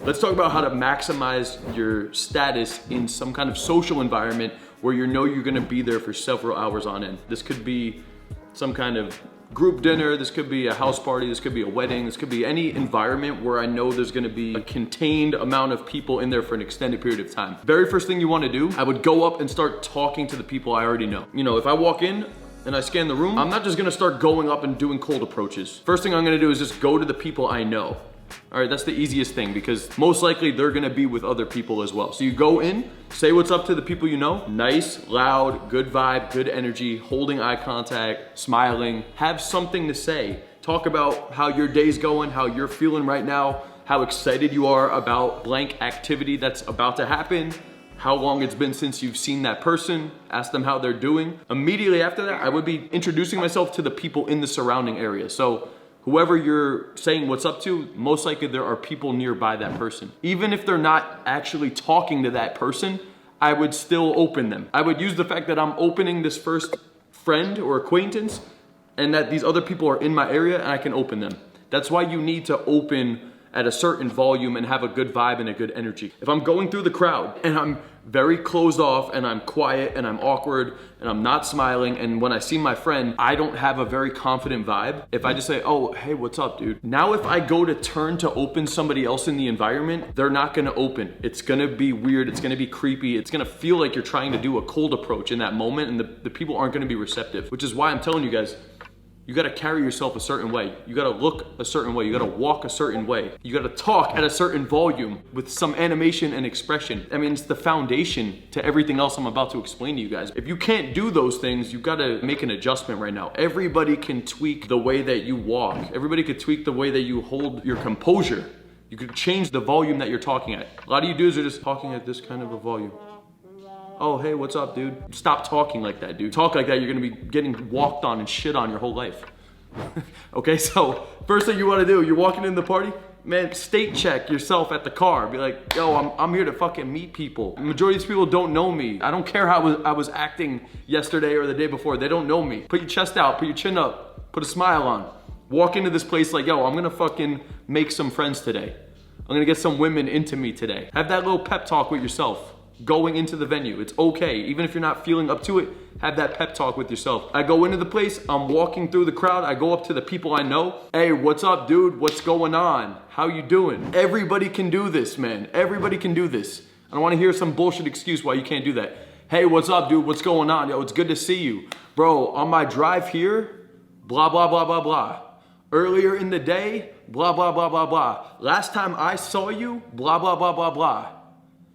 Let's talk about how to maximize your status in some kind of social environment where you know you're gonna be there for several hours on end. This could be some kind of group dinner, this could be a house party, this could be a wedding, this could be any environment where I know there's gonna be a contained amount of people in there for an extended period of time. Very first thing you wanna do, I would go up and start talking to the people I already know. You know, if I walk in and I scan the room, I'm not just gonna start going up and doing cold approaches. First thing I'm gonna do is just go to the people I know. All right, that's the easiest thing because most likely they're gonna be with other people as well. So you go in, say what's up to the people you know. Nice, loud, good vibe, good energy, holding eye contact, smiling. Have something to say. Talk about how your day's going, how you're feeling right now, how excited you are about blank activity that's about to happen, how long it's been since you've seen that person, ask them how they're doing. Immediately after that, I would be introducing myself to the people in the surrounding area. So whoever you're saying what's up to, most likely there are people nearby that person. Even if they're not actually talking to that person, I would still open them. I would use the fact that I'm opening this first friend or acquaintance and that these other people are in my area and I can open them. That's why you need to open at a certain volume and have a good vibe and a good energy. If I'm going through the crowd and I'm very closed off and I'm quiet and I'm awkward and I'm not smiling, and when I see my friend, I don't have a very confident vibe. If I just say, oh, hey, what's up, dude? Now if I go to turn to open somebody else in the environment, they're not gonna open. It's gonna be weird, it's gonna be creepy, it's gonna feel like you're trying to do a cold approach in that moment, and the people aren't gonna be receptive, which is why I'm telling you guys, you gotta carry yourself a certain way. You gotta look a certain way. You gotta walk a certain way. You gotta talk at a certain volume with some animation and expression. I mean, it's the foundation to everything else I'm about to explain to you guys. If you can't do those things, you gotta make an adjustment right now. Everybody can tweak the way that you walk. Everybody could tweak the way that you hold your composure. You could change the volume that you're talking at. A lot of you dudes are just talking at this kind of a volume. Oh, hey, what's up, dude? Stop talking like that, dude. Talk like that, you're gonna be getting walked on and shit on your whole life. Okay, so first thing you wanna do, you're walking in the party, man, state check yourself at the car. Be like, yo, I'm here to fucking meet people. The majority of these people don't know me. I don't care how I was acting yesterday or the day before. They don't know me. Put your chest out, put your chin up, put a smile on. Walk into this place like, yo, I'm gonna fucking make some friends today. I'm gonna get some women into me today. Have that little pep talk with yourself. Going into the venue, it's okay. Even if you're not feeling up to it, have that pep talk with yourself. I go into the place, I'm walking through the crowd, I go up to the people I know. Hey, what's up, dude? What's going on? How you doing? Everybody can do this, man. Everybody can do this. I don't wanna hear some bullshit excuse why you can't do that. Hey, what's up, dude? What's going on? Yo, it's good to see you. Bro, on my drive here, blah, blah, blah, blah, blah. Earlier in the day, blah, blah, blah, blah, blah. Last time I saw you, blah, blah, blah, blah, blah.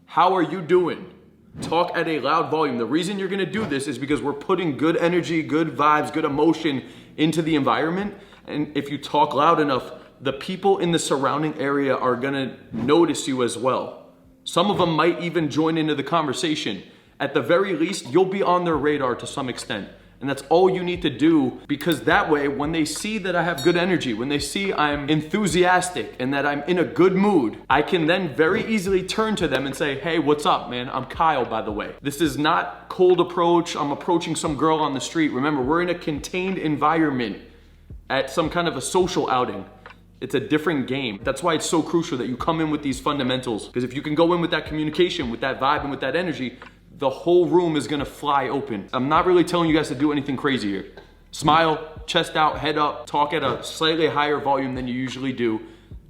How are you doing? Talk at a loud volume. The reason you're gonna do this is because we're putting good energy, good vibes, good emotion into the environment. And if you talk loud enough, the people in the surrounding area are gonna notice you as well. Some of them might even join into the conversation. At the very least, you'll be on their radar to some extent. And that's all you need to do, because that way, when they see that I have good energy, when they see I'm enthusiastic and that I'm in a good mood, I can then very easily turn to them and say, hey, what's up, man? I'm Kyle, by the way. This is not cold approach. I'm approaching some girl on the street. Remember, we're in a contained environment at some kind of a social outing. It's a different game. That's why it's so crucial that you come in with these fundamentals, because if you can go in with that communication, with that vibe, and with that energy, the whole room is gonna fly open. I'm not really telling you guys to do anything crazy here. Smile, chest out, head up, talk at a slightly higher volume than you usually do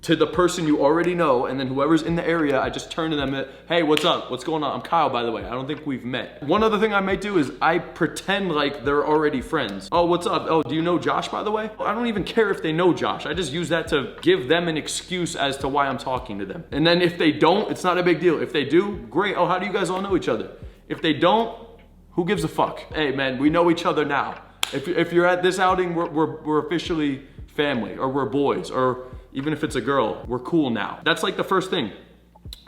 to the person you already know, and then whoever's in the area, I just turn to them and, hey, what's up? What's going on? I'm Kyle, by the way. I don't think we've met. One other thing I might do is I pretend like they're already friends. Oh, what's up? Oh, do you know Josh, by the way? I don't even care if they know Josh. I just use that to give them an excuse as to why I'm talking to them. And then if they don't, it's not a big deal. If they do, great. Oh, how do you guys all know each other? If they don't, who gives a fuck? Hey man, we know each other now. If you're at this outing, we're officially family, or we're boys, or even if it's a girl, we're cool now. That's like the first thing.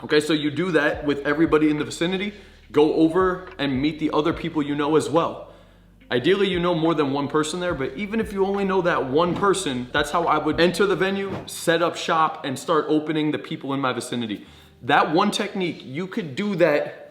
Okay, so you do that with everybody in the vicinity. Go over and meet the other people you know as well. Ideally, you know more than one person there, but even if you only know that one person, that's how I would enter the venue, set up shop, and start opening the people in my vicinity. That one technique, you could do that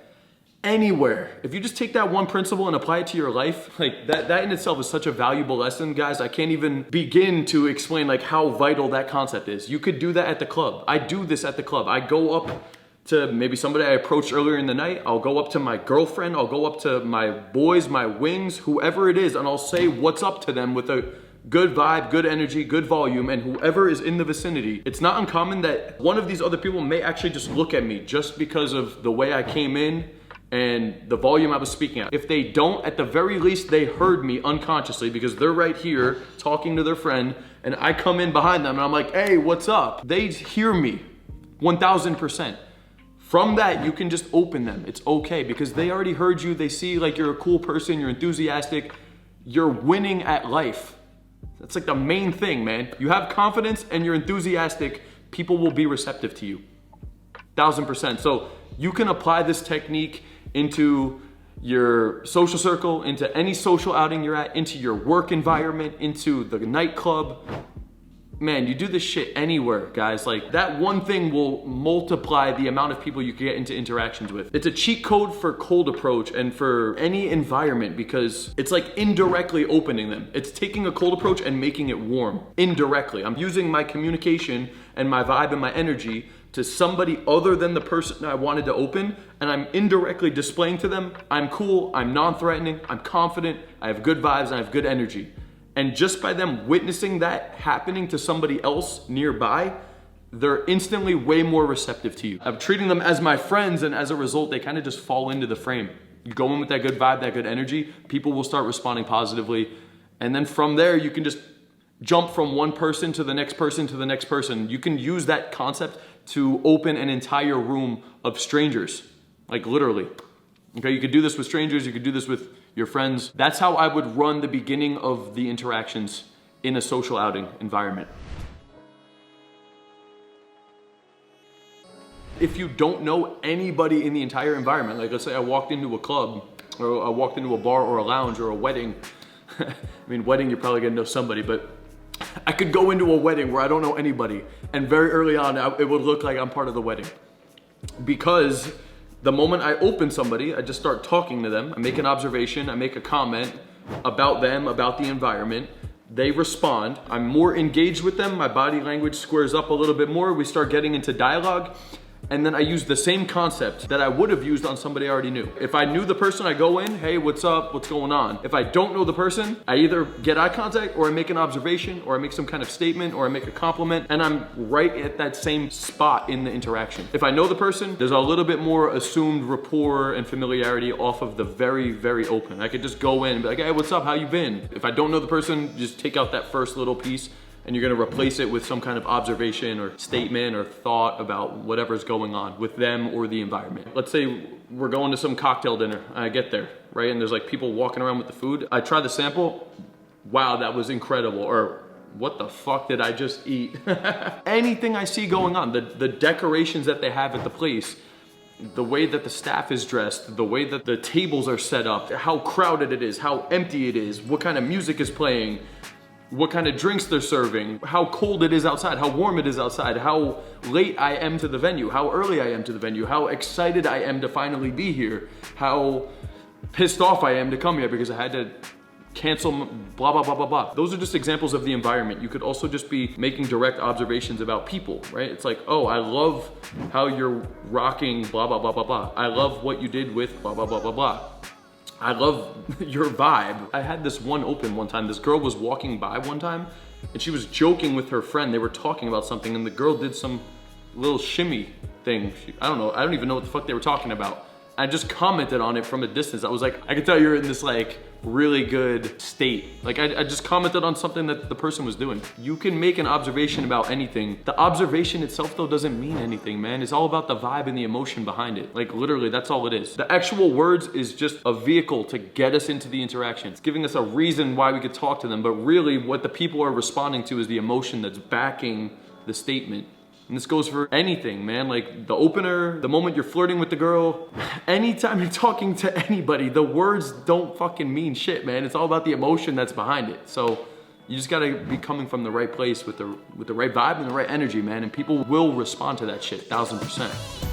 anywhere. If you just take that one principle and apply it to your life, like that in itself is such a valuable lesson, guys. I can't even begin to explain like how vital that concept is. You could do that at the club. I do this at the club. I go up to maybe somebody I approached earlier in the night. I'll go up to my girlfriend. I'll go up to my boys, my wings, whoever it is, and I'll say what's up to them with a good vibe, good energy, good volume, and whoever is in the vicinity. It's not uncommon that one of these other people may actually just look at me just because of the way I came in and the volume I was speaking at. If they don't, at the very least, they heard me unconsciously because they're right here talking to their friend, and I come in behind them and I'm like, hey, what's up? They hear me 1000%. From that, you can just open them. It's okay because they already heard you. They see like you're a cool person, you're enthusiastic, you're winning at life. That's like the main thing, man. You have confidence and you're enthusiastic, people will be receptive to you. 1000%. So you can apply this technique into your social circle, into any social outing you're at, into your work environment, into the nightclub. Man, you do this shit anywhere, guys. Like that one thing will multiply the amount of people you can get into interactions with. It's a cheat code for cold approach and for any environment because it's like indirectly opening them. It's taking a cold approach and making it warm indirectly. I'm using my communication and my vibe and my energy to somebody other than the person I wanted to open, and I'm indirectly displaying to them, I'm cool, I'm non-threatening, I'm confident, I have good vibes, and I have good energy. And just by them witnessing that happening to somebody else nearby, they're instantly way more receptive to you. I'm treating them as my friends, and as a result, they kind of just fall into the frame. You go in with that good vibe, that good energy, people will start responding positively. And then from there, you can just jump from one person to the next person to the next person. You can use that concept to open an entire room of strangers, like literally. Okay, you could do this with strangers, you could do this with your friends. That's how I would run the beginning of the interactions in a social outing environment. If you don't know anybody in the entire environment, like let's say I walked into a club, or I walked into a bar or a lounge or a wedding. I mean, wedding, you're probably gonna know somebody, but I could go into a wedding where I don't know anybody, and very early on, it would look like I'm part of the wedding. Because the moment I open somebody, I just start talking to them, I make an observation, I make a comment about them, about the environment, they respond, I'm more engaged with them, my body language squares up a little bit more, we start getting into dialogue, and then I use the same concept that I would have used on somebody I already knew. If I knew the person, I go in, hey, what's up, what's going on? If I don't know the person, I either get eye contact, or I make an observation, or I make some kind of statement, or I make a compliment, and I'm right at that same spot in the interaction. If I know the person, there's a little bit more assumed rapport and familiarity off of the very, very open. I could just go in and be like, hey, what's up, how you been? If I don't know the person, just take out that first little piece, and you're gonna replace it with some kind of observation or statement or thought about whatever's going on with them or the environment. Let's say we're going to some cocktail dinner, I get there, right? And there's like people walking around with the food. I try the sample, wow, that was incredible, or what the fuck did I just eat? Anything I see going on, the decorations that they have at the place, the way that the staff is dressed, the way that the tables are set up, how crowded it is, how empty it is, what kind of music is playing, what kind of drinks they're serving, how cold it is outside, how warm it is outside, how late I am to the venue, how early I am to the venue, how excited I am to finally be here, how pissed off I am to come here because I had to cancel blah, blah, blah, blah, blah. Those are just examples of the environment. You could also just be making direct observations about people, right? It's like, oh, I love how you're rocking blah, blah, blah, blah, blah. I love what you did with blah, blah, blah, blah, blah. I love your vibe. I had this one open one time. This girl was walking by one time and she was joking with her friend. They were talking about something and the girl did some little shimmy thing. I don't know. I don't even know what the fuck they were talking about. I just commented on it from a distance. I was like, I could tell you're in this like really good state. Like I just commented on something that the person was doing. You can make an observation about anything. The observation itself though doesn't mean anything, man. It's all about the vibe and the emotion behind it. Like literally, that's all it is. The actual words is just a vehicle to get us into the interaction. It's giving us a reason why we could talk to them, but really what the people are responding to is the emotion that's backing the statement. And this goes for anything, man. Like the opener, the moment you're flirting with the girl, anytime you're talking to anybody, the words don't fucking mean shit, man. It's all about the emotion that's behind it. So you just gotta be coming from the right place with the right vibe and the right energy, man. And people will respond to that shit, 1000%.